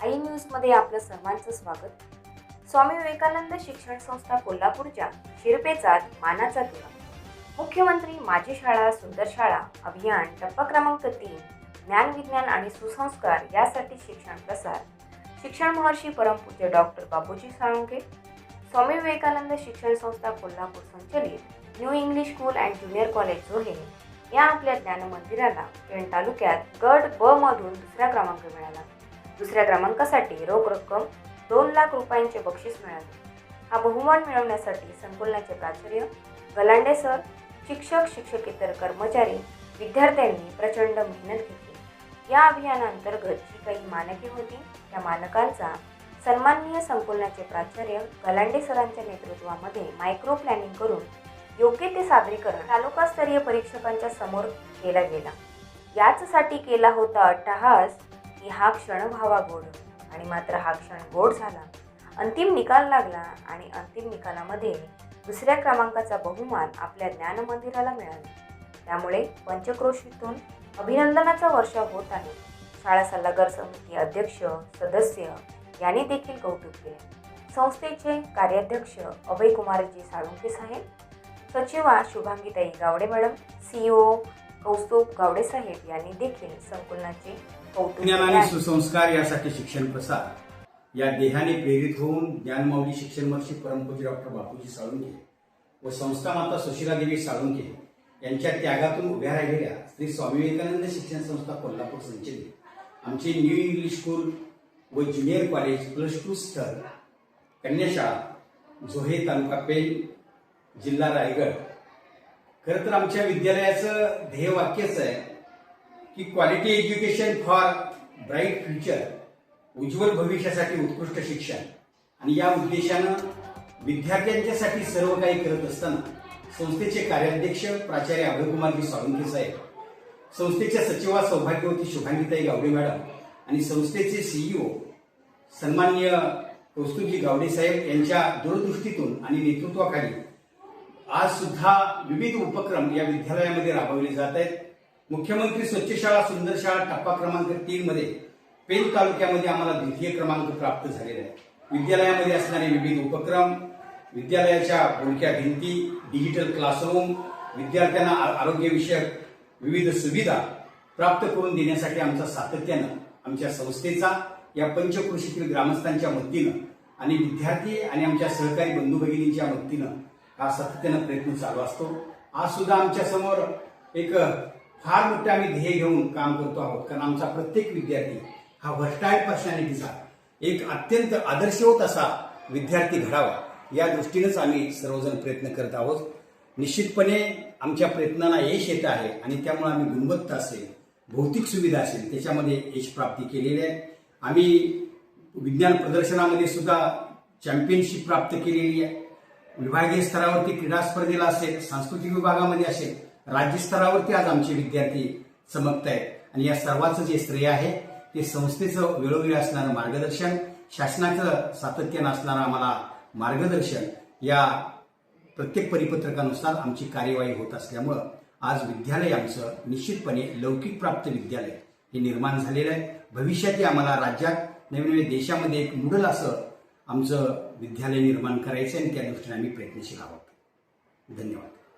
आई न्यूजमध्ये आपलं सर्वांचं स्वागत। स्वामी विवेकानंद शिक्षण संस्था कोल्हापूरच्या शिरपेचात मानाचा तुरा। मुख्यमंत्री माझी शाळा सुंदर शाळा अभियान टप्पा क्रमांक 3 ज्ञान विज्ञान आणि सुसंस्कार यासाठी शिक्षण प्रसार। शिक्षण महर्षी परमपूज्य डॉक्टर बाबूजी साळुंखे स्वामी विवेकानंद शिक्षण संस्था कोल्हापूर संचलित new English school and junior college जोहे या आपल्या ज्ञान मंदिराला पेण तालुक्यात गट ब मधून दुसरा क्रमांक मिळाला। दुसऱ्या क्रमांकासाठी रोख रक्कम 2 लाख रुपयांचे बक्षीस मिळाले। हा बहुमान मिळवण्यासाठी संकुलाचे प्राचार्य गलांडे सर, शिक्षक शिक्षकेतर कर्मचारी विद्यार्थ्यांनी प्रचंड मेहनत घेतली। या अभियानांतर्गत जी काही मानके होती त्या मानकांचा सन्माननीय संकुलाचे प्राचार्य गलांडे सरांच्या नेतृत्वामध्ये मायक्रो प्लॅनिंग करून योग्य ते सादरीकरण तालुकास्तरीय परीक्षकांच्या समोर केला गेला। याचसाठी केला होता अट्टहास की हा क्षण व्हावा गोड, आणि मात्र हा क्षण गोड झाला। अंतिम निकाल लागला आणि अंतिम निकालामध्ये दुसऱ्या क्रमांकाचा बहुमान आपल्या ज्ञान मंदिराला मिळाला। त्यामुळे पंचक्रोशीतून अभिनंदनाचा वर्षाव होत आहे। शाळा सल्लागार समिती अध्यक्ष सदस्य यांनी देखील कौतुक केले। संस्थेचे कार्याध्यक्ष अभय कुमारजी साळुंखे साहेब, सचिवा शुभांगीताई गावडे मॅडम, सीईओ कौस्तुभ गावडे साहेब यांनी देखील संकुलाचे कौतुक विज्ञान आणि सुसंस्कार यासाठी शिक्षण प्रसार या देहाने प्रेरित होऊन ज्ञानमाऊली शिक्षण महर्षी परमपूज्य डॉक्टर बापूजी साळुंखे व संस्था माता सुशीलादेवी साळुंखे यांच्या त्यागातून उभ्या राहिलेल्या श्री स्वामी विवेकानंद शिक्षण संस्था कोल्हापूर संचलित आमचे न्यू इंग्लिश स्कूल व ज्युनियर कॉलेज +2 स्तर कन्याशाळा जोहे तालुका पेण जिल्हा रायगड। खरं तर आमच्या विद्यालयाचं ध्येयवाक्यच आहे की quality education for bright future, उज्ज्वल भविष्यासाठी उत्कृष्ट शिक्षण। आणि या उद्देशानं विद्यार्थ्यांच्यासाठी सर्व काही करत असताना संस्थेचे कार्याध्यक्ष प्राचार्य अभयकुमारजी साळुंखे साहेब, संस्थेच्या सचिवा सौभाग्यवती शुभांगीताई गावडे मॅडम आणि संस्थेचे सीईओ सन्माननीय कौस्तुभजी गावडे साहेब यांच्या दूरदृष्टीतून आणि नेतृत्वाखाली आज सुद्धा विविध उपक्रम या विद्यालयामध्ये राबवले जात आहेत। मुख्यमंत्री स्वच्छ शाळा सुंदर शाळा टप्पा क्रमांक 3 मध्ये पेण तालुक्यामध्ये आम्हाला द्वितीय क्रमांक प्राप्त झालेला आहे। विद्यालयामध्ये असणारे विविध उपक्रम, विद्यालयाच्या बोलक्या भिंती, डिजिटल क्लासरूम, विद्यार्थ्यांना आरोग्यविषयक विविध सुविधा प्राप्त करून देण्यासाठी आमचा सातत्यानं आमच्या संस्थेचा या पंचक्रोशीतील ग्रामस्थांच्या वतीनं आणि विद्यार्थी आणि आमच्या सहकारी बंधू भगिनींच्या वतीनं हा सातत्यानं प्रयत्न चालू असतो। आज सुद्धा आमच्या समोर एक फार मोठे आम्ही ध्येय घेऊन काम करतो आहोत, कारण आमचा प्रत्येक विद्यार्थी हा व्हर्टाईल पर्सनॅलिटीचा एक अत्यंत आदर्शवत असा विद्यार्थी घडावा या दृष्टीनेच आम्ही सर्वजण प्रयत्न करत आहोत। निश्चितपणे आमच्या प्रयत्नांना यश येत आहे आणि त्यामुळे आम्ही गुणवत्ता असेल, भौतिक सुविधा असेल त्याच्यामध्ये यश प्राप्ती केलेली आहे। आम्ही विज्ञान प्रदर्शनामध्ये सुद्धा चॅम्पियनशिप प्राप्त केलेली आहे। विभागीय स्तरावरती क्रीडा स्पर्धेला असेल, सांस्कृतिक विभागामध्ये असेल, राज्य स्तरावरती आज आमचे विद्यार्थी चमकत आहेत। आणि या सर्वांचं जे श्रेय आहे ते संस्थेचं वेळोवेळी असणारं मार्गदर्शन, शासनाचं सातत्यानं असणारं आम्हाला मार्गदर्शन, या प्रत्येक परिपत्रकानुसार आमची कार्यवाही होत असल्यामुळं आज विद्यालय आमचं निश्चितपणे लौकिक प्राप्त विद्यालय हे निर्माण झालेलं आहे। भविष्यातही आम्हाला राज्यात नवीन देशामध्ये एक मॉडेल असं आमचं विद्यालय निर्माण करायचं आणि त्या दृष्टीने आम्ही प्रयत्नशील आहोत। धन्यवाद।